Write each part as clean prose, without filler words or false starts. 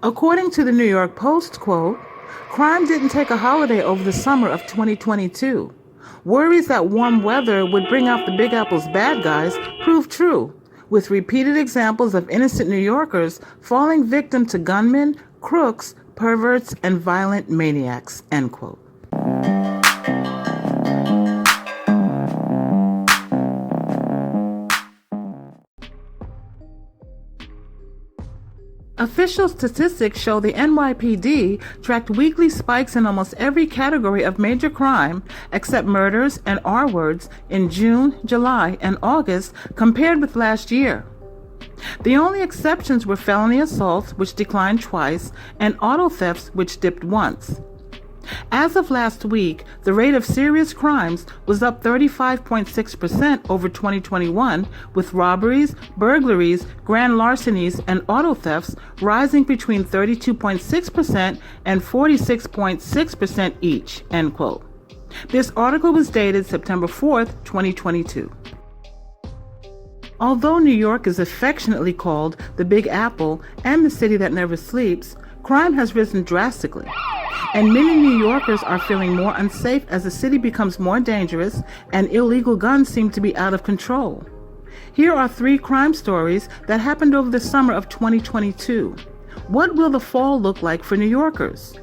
According to the New York Post, quote, crime didn't take a holiday over the summer of 2022. Worries that warm weather would bring out the Big Apple's bad guys proved true, with repeated examples of innocent New Yorkers falling victim to gunmen, crooks, perverts, and violent maniacs, end quote. Official statistics show the NYPD tracked weekly spikes in almost every category of major crime except murders and R-words in June, July, and August compared with last year. The only exceptions were felony assaults, which declined twice, and auto thefts, which dipped once. As of last week, the rate of serious crimes was up 35.6% over 2021, with robberies, burglaries, grand larcenies, and auto thefts rising between 32.6% and 46.6% each, end quote. This article was dated September 4th, 2022. Although New York is affectionately called the Big Apple and the city that never sleeps, crime has risen drastically. And many New Yorkers are feeling more unsafe as the city becomes more dangerous and illegal guns seem to be out of control. Here are 3 crime stories that happened over the summer of 2022. What will the fall look like for New Yorkers?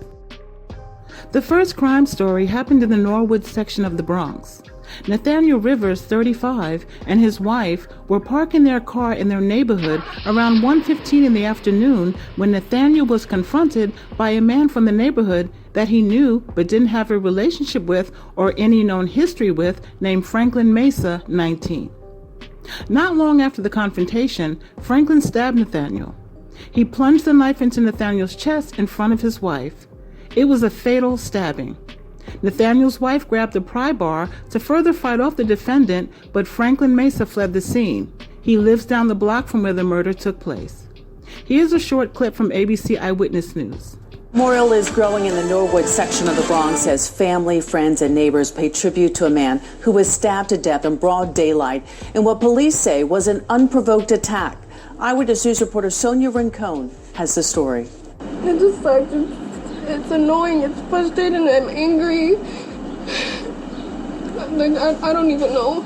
The first crime story happened in the Norwood section of the Bronx. Nathaniel Rivers, 35, and his wife were parking their car in their neighborhood around 1:15 in the afternoon when Nathaniel was confronted by a man from the neighborhood that he knew but didn't have a relationship with or any known history with, named Franklin Mesa, 19. Not long after the confrontation, Franklin stabbed Nathaniel. He plunged the knife into Nathaniel's chest in front of his wife. It was a fatal stabbing. Nathaniel's wife grabbed a pry bar to further fight off the defendant, but Franklin Mesa fled the scene. He lives down the block from where the murder took place. Here's a short clip from ABC Eyewitness News. Memorial is growing in the Norwood section of the Bronx as family, friends, and neighbors pay tribute to a man who was stabbed to death in broad daylight in what police say was an unprovoked attack. Eyewitness News reporter Sonia Rincon has the story. It just sucks. It's annoying. It's frustrating. I'm angry. I don't even know.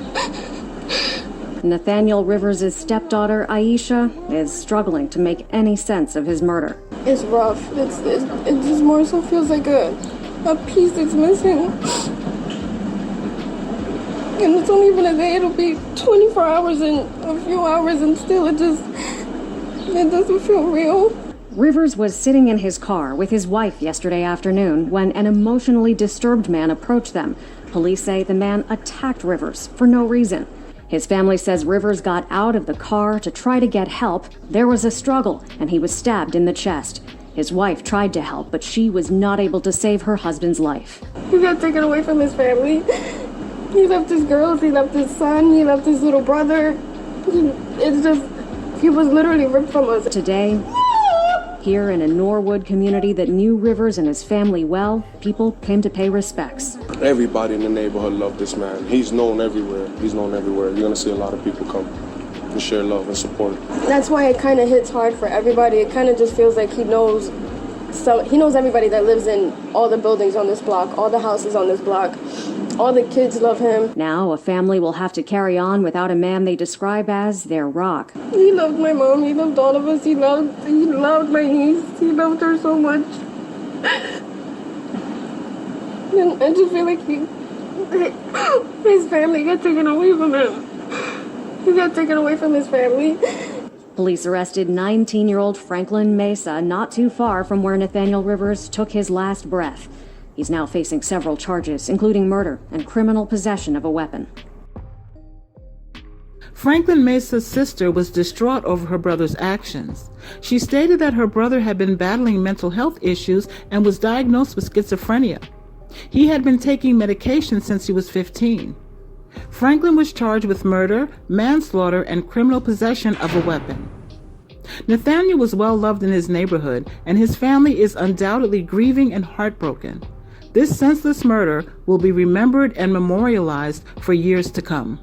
Nathaniel Rivers' stepdaughter, Aisha, is struggling to make any sense of his murder. It's rough. It just more so feels like a piece that's missing. And it's only been a day. It'll be 24 hours and a few hours, and still it doesn't feel real. Rivers was sitting in his car with his wife yesterday afternoon when an emotionally disturbed man approached them. Police say the man attacked Rivers for no reason. His family says Rivers got out of the car to try to get help. There was a struggle, and he was stabbed in the chest. His wife tried to help, but she was not able to save her husband's life. He got taken away from his family. He left his girls, he left his son, he left his little brother. He was literally ripped from us. Today, here in a Norwood community that knew Rivers and his family well, people came to pay respects. Everybody in the neighborhood loved this man. He's known everywhere. You're going to see a lot of people come and share love and support. That's why it kind of hits hard for everybody. It kind of just feels like he knows everybody that lives in all the buildings on this block, all the houses on this block. All the kids love him. Now a family will have to carry on without a man they describe as their rock. He loved my mom. He loved all of us. He loved my niece. He loved her so much. And I just feel like his family got taken away from him. He got taken away from his family. Police arrested 19-year-old Franklin Mesa not too far from where Nathaniel Rivers took his last breath. He's now facing several charges, including murder and criminal possession of a weapon. Franklin Mesa's sister was distraught over her brother's actions. She stated that her brother had been battling mental health issues and was diagnosed with schizophrenia. He had been taking medication since he was 15. Franklin was charged with murder, manslaughter, and criminal possession of a weapon. Nathaniel was well loved in his neighborhood, and his family is undoubtedly grieving and heartbroken. This senseless murder will be remembered and memorialized for years to come.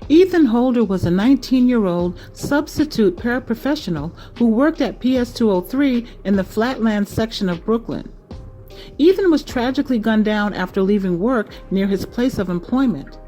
Ethan Holder was a 19-year-old substitute paraprofessional who worked at PS 203 in the Flatlands section of Brooklyn. Ethan was tragically gunned down after leaving work near his place of employment.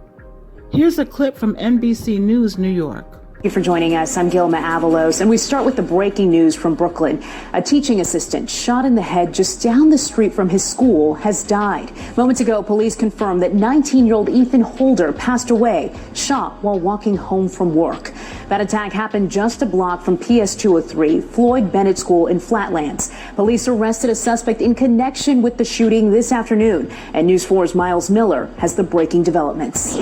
Here's a clip from NBC News, New York. Thank you for joining us. I'm Gilma Avalos, and we start with the breaking news from Brooklyn. A teaching assistant shot in the head just down the street from his school has died. Moments ago, police confirmed that 19-year-old Ethan Holder passed away, shot while walking home from work. That attack happened just a block from PS 203, Floyd Bennett School in Flatlands. Police arrested a suspect in connection with the shooting this afternoon, and News 4's Miles Miller has the breaking developments.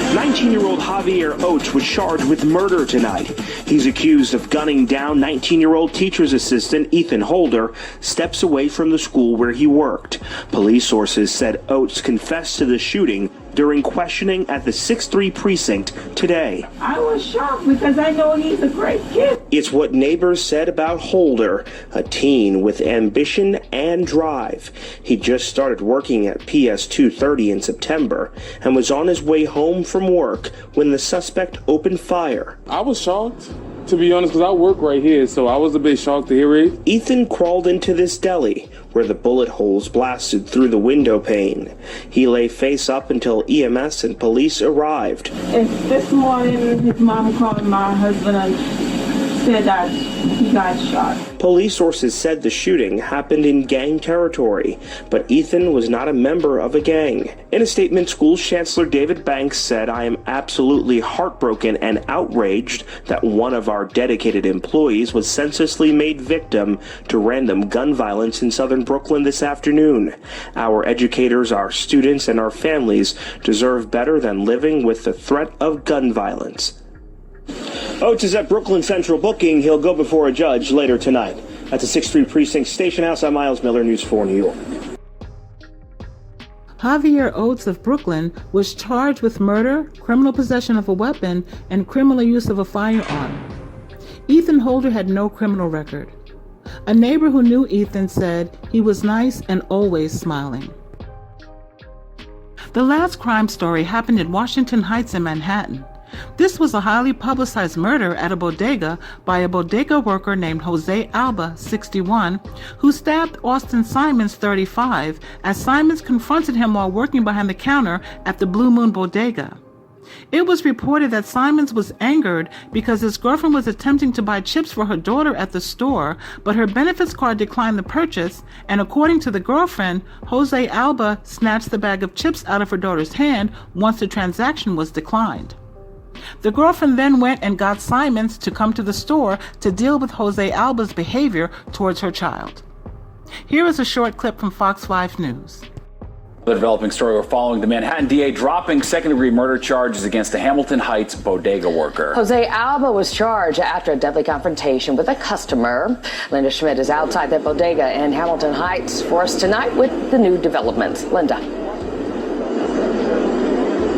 19-year-old Javier Oates was charged with murder tonight. He's accused of gunning down 19-year-old teacher's assistant Ethan Holder steps away from the school where he worked. Police sources said Oates confessed to the shooting during questioning at the 6-3 precinct today. I was shocked because I know he's a great kid. It's what neighbors said about Holder, a teen with ambition and drive. He just started working at PS 230 in September and was on his way home from work when the suspect opened fire. I was shocked, to be honest, because I work right here, so I was a bit shocked to hear it. Ethan crawled into this deli where the bullet holes blasted through the window pane. He lay face up until EMS and police arrived. And this morning, his mom called my husband and said that he got shot. Police sources said the shooting happened in gang territory, but Ethan was not a member of a gang. In a statement, school chancellor David Banks said, "I am absolutely heartbroken and outraged that one of our dedicated employees was senselessly made victim to random gun violence in southern Brooklyn this afternoon. Our educators, our students, and our families deserve better than living with the threat of gun violence." Oates is at Brooklyn Central booking. He'll go before a judge later tonight. At the 6th Precinct Station House, I'm Miles Miller, News 4 New York. Javier Oates of Brooklyn was charged with murder, criminal possession of a weapon, and criminal use of a firearm. Ethan Holder had no criminal record. A neighbor who knew Ethan said he was nice and always smiling. The last crime story happened in Washington Heights in Manhattan. This was a highly publicized murder at a bodega by a bodega worker named Jose Alba, 61, who stabbed Austin Simons, 35, as Simons confronted him while working behind the counter at the Blue Moon bodega. It was reported that Simons was angered because his girlfriend was attempting to buy chips for her daughter at the store, but her benefits card declined the purchase, and according to the girlfriend, Jose Alba snatched the bag of chips out of her daughter's hand once the transaction was declined. The girlfriend then went and got Simons to come to the store to deal with Jose Alba's behavior towards her child. Here is a short clip from Fox 5 News. The developing story we're following, the Manhattan DA dropping second-degree murder charges against the Hamilton Heights bodega worker. Jose Alba was charged after a deadly confrontation with a customer. Linda Schmidt is outside that bodega in Hamilton Heights for us tonight with the new developments. Linda.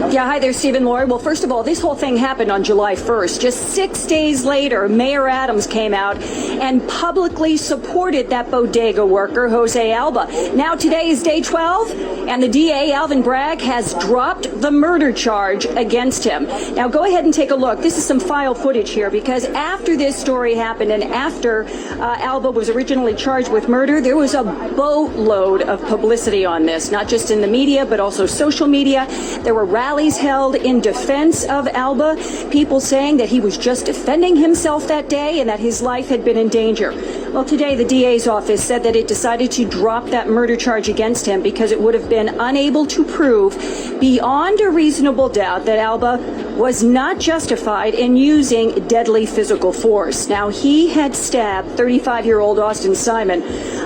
Yeah, hi there, Stephen Laurie. Well, first of all, this whole thing happened on July 1st. Just 6 days later, Mayor Adams came out and publicly supported that bodega worker, Jose Alba. Now, today is day 12, and the DA, Alvin Bragg, has dropped the murder charge against him. Now, go ahead and take a look. This is some file footage here, because after this story happened and after Alba was originally charged with murder, there was a boatload of publicity on this, not just in the media, but also social media. There were rallies held in defense of Alba, people saying that he was just defending himself that day and that his life had been in danger. Well, today the DA's office said that it decided to drop that murder charge against him because it would have been unable to prove beyond a reasonable doubt that Alba was not justified in using deadly physical force. Now, he had stabbed 35-year-old Austin Simon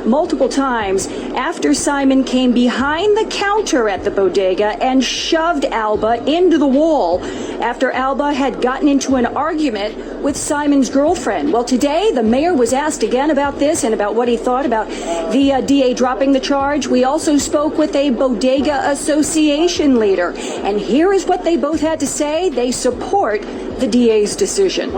multiple times after Simon came behind the counter at the bodega and shoved Alba into the wall after Alba had gotten into an argument with Simon's girlfriend. Well, today the mayor was asked again about this and about what he thought about the DA dropping the charge. We also spoke with a bodega association leader, and here is what they both had to say. They support the DA's decision.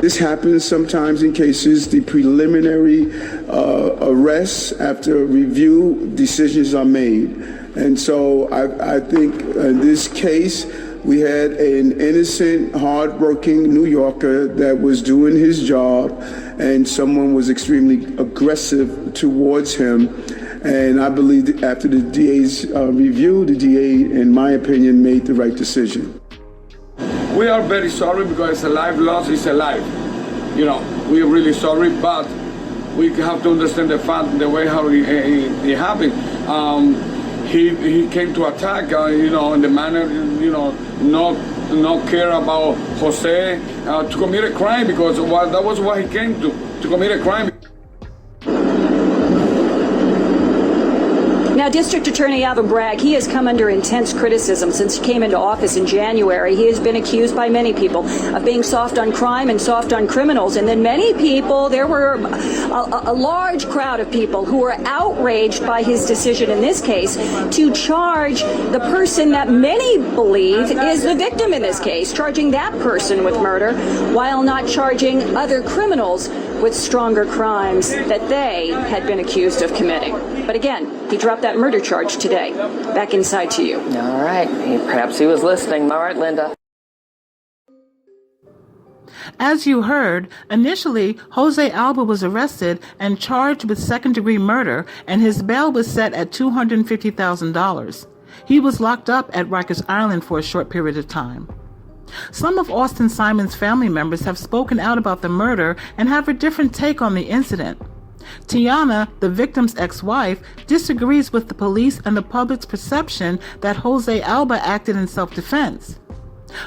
This happens sometimes in cases, the preliminary arrests after review decisions are made. And so I think in this case, We had an innocent, hardworking New Yorker that was doing his job, and someone was extremely aggressive towards him. And I believe that after the DA's review, the DA, in my opinion, made the right decision. We are very sorry because a life lost is a life. You know, we're really sorry, but we have to understand the fact, the way how it happened. He came to attack, you know, in the manner, you know, not care about Jose to commit a crime, because that was what he came to commit a crime. Now, District Attorney Alvin Bragg, he has come under intense criticism since he came into office in January. He has been accused by many people of being soft on crime and soft on criminals. And then many people, there were a large crowd of people who were outraged by his decision in this case to charge the person that many believe is the victim in this case, charging that person with murder while not charging other criminals with stronger crimes that they had been accused of committing. But again, he dropped that murder charge today. Back inside to you. All right. Perhaps he was listening. All right, Linda. As you heard, initially, Jose Alba was arrested and charged with second-degree murder, and his bail was set at $250,000. He was locked up at Rikers Island for a short period of time. Some of Austin Simon's family members have spoken out about the murder and have a different take on the incident. Tiana, the victim's ex-wife, disagrees with the police and the public's perception that Jose Alba acted in self-defense.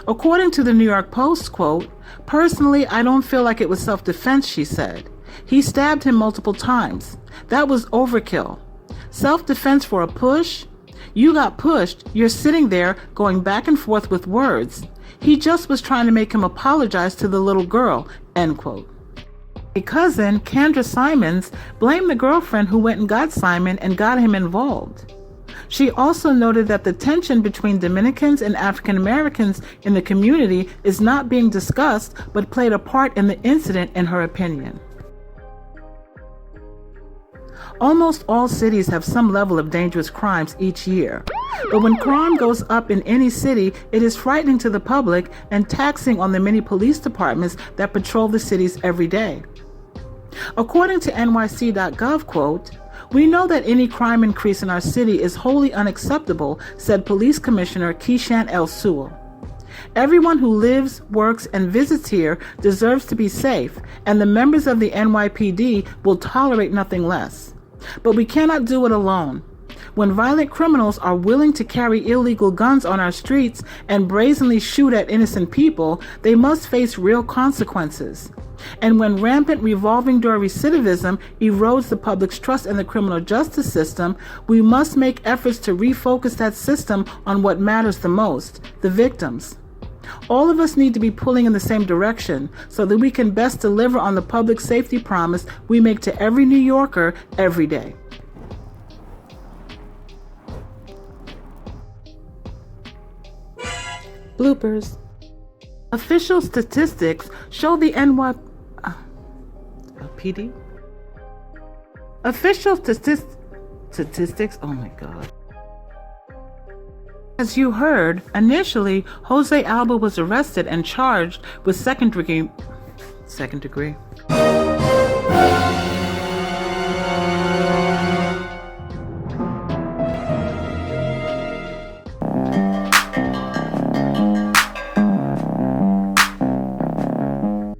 According to the New York Post, quote, "Personally, I don't feel like it was self-defense," she said. "He stabbed him multiple times. That was overkill. Self-defense for a push? You got pushed. You're sitting there going back and forth with words. He just was trying to make him apologize to the little girl," end quote. A cousin, Kendra Simons, blamed the girlfriend who went and got Simon and got him involved. She also noted that the tension between Dominicans and African Americans in the community is not being discussed, but played a part in the incident, in her opinion. Almost all cities have some level of dangerous crimes each year. But when crime goes up in any city, it is frightening to the public and taxing on the many police departments that patrol the cities every day. According to NYC.gov, quote, "We know that any crime increase in our city is wholly unacceptable," said Police Commissioner Keishan L. Sewell. "Everyone who lives, works, and visits here deserves to be safe, and the members of the NYPD will tolerate nothing less. But we cannot do it alone. When violent criminals are willing to carry illegal guns on our streets and brazenly shoot at innocent people, they must face real consequences. And when rampant revolving door recidivism erodes the public's trust in the criminal justice system, we must make efforts to refocus that system on what matters the most, the victims. All of us need to be pulling in the same direction so that we can best deliver on the public safety promise we make to every New Yorker every day." Bloopers. Official statistics show the NYPD. Official statistics, oh my God. As you heard, initially, Jose Alba was arrested and charged with second degree.